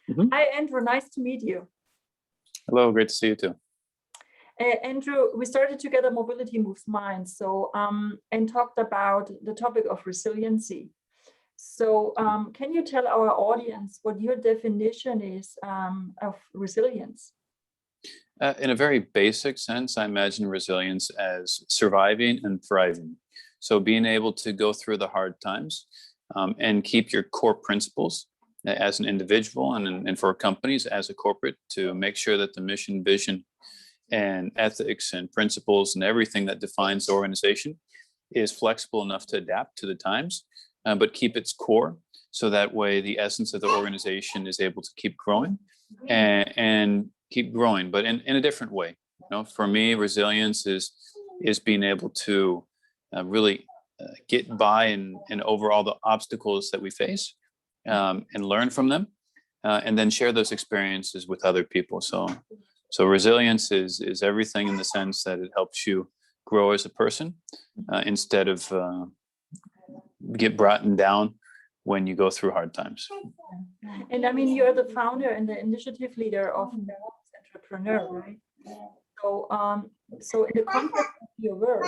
Mm-hmm. Hi, Andrew. Nice to meet you. Hello, great to see you too. Andrew, we started together Mobility Moves Minds, and talked about the topic of resiliency. So can you tell our audience what your definition is of resilience? In a very basic sense, I imagine resilience as surviving and thriving. So being able to go through the hard times and keep your core principles as an individual and for companies as a corporate, to make sure that the mission, vision, and ethics and principles and everything that defines the organization is flexible enough to adapt to the times, but keep its core. So that way the essence of the organization is able to keep growing and keep growing, but in a different way. You know, for me, resilience is being able to really get by and over all the obstacles that we face, and learn from them, and then share those experiences with other people. So resilience is everything in the sense that it helps you grow as a person, instead of get brought down when you go through hard times. And I mean, you're the founder and the initiative leader of the Entrepreneur, right? So in the context of your work,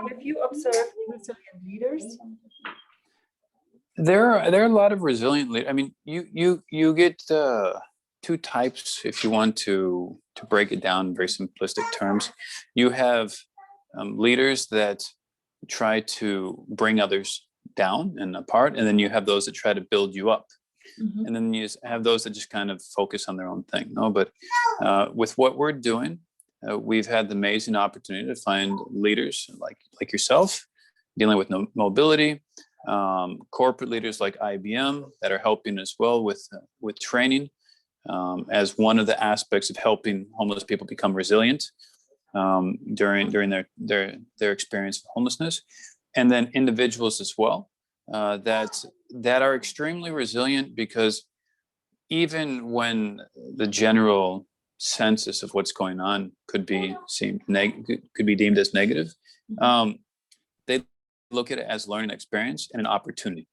have you observed resilient leaders? There are a lot of resilient leaders. I mean, you get two types, if you want to break it down in very simplistic terms. You have leaders that try to bring others down and apart, and then you have those that try to build you up. Mm-hmm. And then you have those that just kind of focus on their own thing. No, but with what we're doing, we've had the amazing opportunity to find leaders like yourself, dealing with mobility, corporate leaders like IBM that are helping as well with training, as one of the aspects of helping homeless people become resilient during their experience of homelessness, and then individuals as well that are extremely resilient, because even when the general census of what's going on could be deemed as negative, they look at it as learning experience and an opportunity.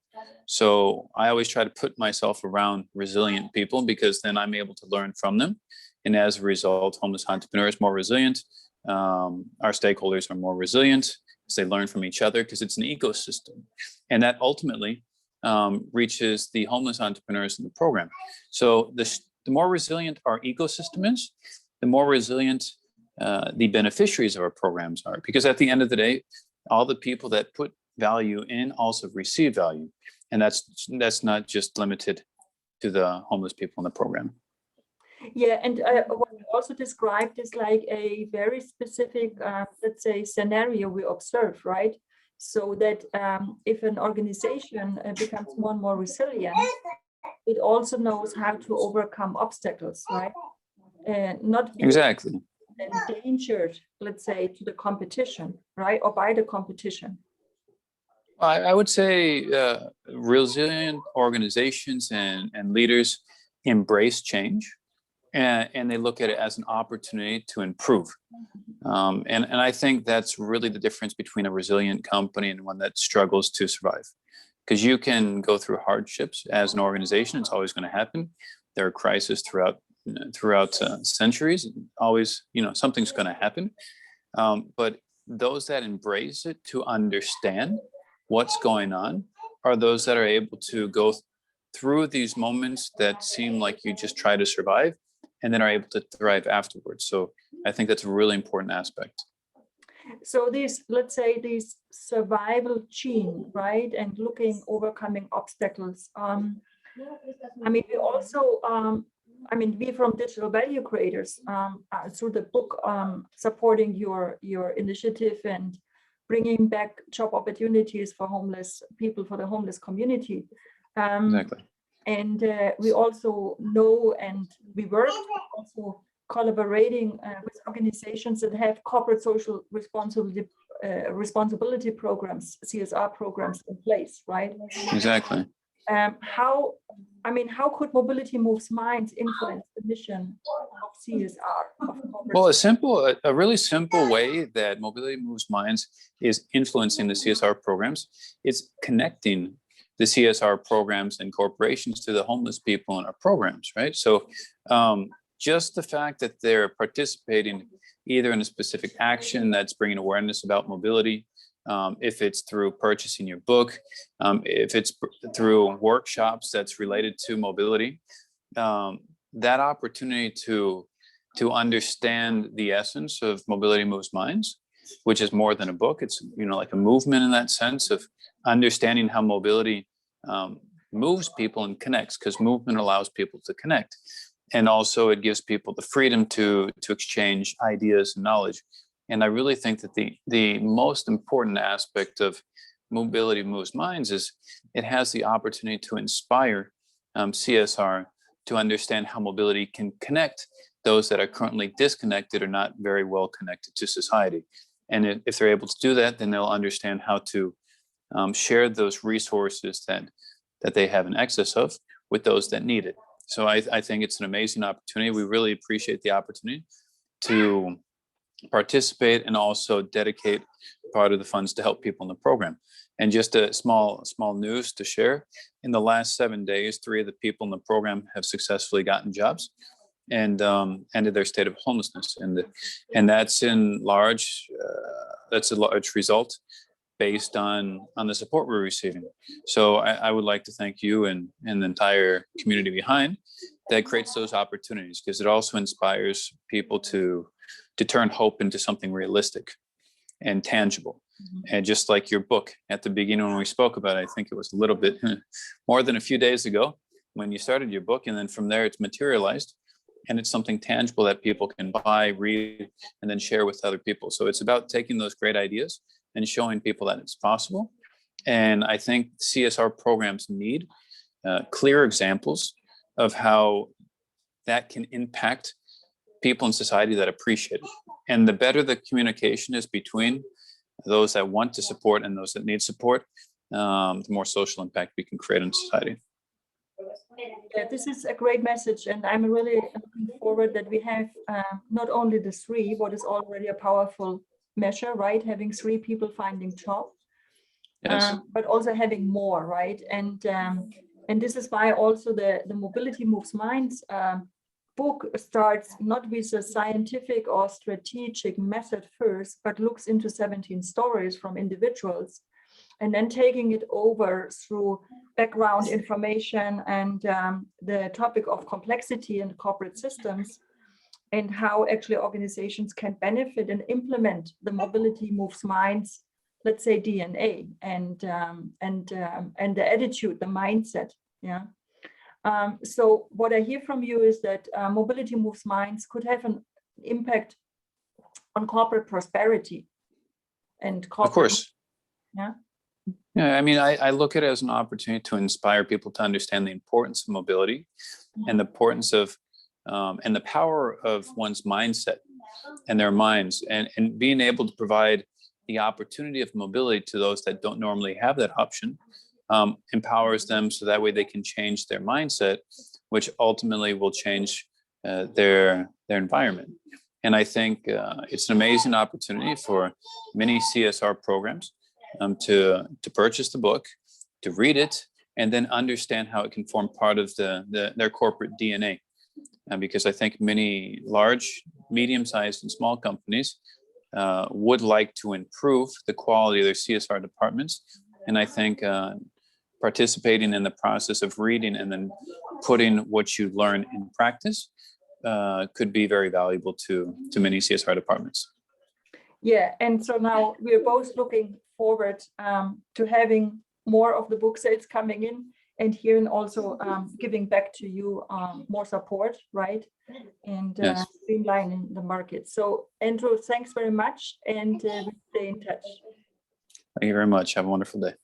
So I always try to put myself around resilient people, because then I'm able to learn from them. And as a result, homeless entrepreneurs are more resilient. Our stakeholders are more resilient as they learn from each other, because it's an ecosystem. And that ultimately reaches the homeless entrepreneurs in the program. So the more resilient our ecosystem is, the more resilient the beneficiaries of our programs are. Because at the end of the day, all the people that put value in also receive value. And that's not just limited to the homeless people in the program. Yeah, and what you also described is like a very specific, let's say, scenario we observe, right? So that if an organization becomes more and more resilient, it also knows how to overcome obstacles, right? And not be exactly endangered, let's say, to the competition, right? Or by the competition. I would say resilient organizations and leaders embrace change, and they look at it as an opportunity to improve. And I think that's really the difference between a resilient company and one that struggles to survive. Because you can go through hardships as an organization; it's always going to happen. There are crises throughout centuries. Always, something's going to happen. But those that embrace it to understand what's going on are those that are able to go through these moments that seem like you just try to survive, and then are able to thrive afterwards. So I think that's a really important aspect. So let's say this survival gene, right? And overcoming obstacles. I mean, we also, we from Digital Value Creators, through the book, supporting your initiative and bringing back job opportunities for homeless people, for the homeless community. Exactly. And we also know, and we work also collaborating with organizations that have corporate social responsibility programs, CSR programs in place, right? Exactly. How could Mobility Moves Minds influence the mission of CSR? Well, a really simple way that Mobility Moves Minds is influencing the CSR programs is connecting the CSR programs and corporations to the homeless people in our programs, right? So just the fact that they're participating either in a specific action that's bringing awareness about mobility, if it's through purchasing your book, if it's through workshops that's related to mobility, that opportunity to understand the essence of Mobility Moves Minds, which is more than a book. It's, you know, like a movement in that sense of understanding how mobility moves people and connects, because movement allows people to connect. And also it gives people the freedom to exchange ideas and knowledge. And I really think that the most important aspect of Mobility Moves Minds is it has the opportunity to inspire CSR to understand how mobility can connect those that are currently disconnected or not very well connected to society. And if they're able to do that, then they'll understand how to share those resources that they have in excess of with those that need it. So I think it's an amazing opportunity. We really appreciate the opportunity to participate and also dedicate part of the funds to help people in the program. And just a small news to share. In the last 7 days, 3 of the people in the program have successfully gotten jobs and ended their state of homelessness. And that's that's a large result based on the support we're receiving. So I would like to thank you and the entire community behind that creates those opportunities, because it also inspires people to turn hope into something realistic and tangible. And just like your book at the beginning when we spoke about it, I think it was a little bit more than a few days ago when you started your book, and then from there it's materialized and it's something tangible that people can buy, read, and then share with other people. So it's about taking those great ideas and showing people that it's possible. And I think CSR programs need clear examples of how that can impact people in society that appreciate it. And the better the communication is between those that want to support and those that need support, the more social impact we can create in society. Yeah, this is a great message, and I'm really looking forward that we have not only the 3, what is already a powerful measure, right? Having 3 people finding job, Yes. but also having more, right? And this is why also the Mobility Moves Minds book starts not with a scientific or strategic method first, but looks into 17 stories from individuals, and then taking it over through background information and the topic of complexity in corporate systems, and how actually organizations can benefit and implement the Mobility Moves Minds, let's say DNA, and the attitude, the mindset. Yeah. So what I hear from you is that Mobility Moves Minds could have an impact on corporate prosperity and corporate. Of course. Yeah. Yeah, I mean, I look at it as an opportunity to inspire people to understand the importance of mobility and the importance of and the power of one's mindset and their minds, and being able to provide the opportunity of mobility to those that don't normally have that option, empowers them so that way they can change their mindset, which ultimately will change their environment. And I think it's an amazing opportunity for many CSR programs to purchase the book, to read it, and then understand how it can form part of their corporate DNA. Because I think many large, medium-sized, and small companies would like to improve the quality of their CSR departments. And I think participating in the process of reading and then putting what you learn in practice could be very valuable to many CSR departments. Yeah, and so now we're both looking forward to having more of the book sales coming in, and here and also giving back to you more support, right? And Yes. streamlining the market. So Andrew, thanks very much, and we'll stay in touch. Thank you very much. Have a wonderful day.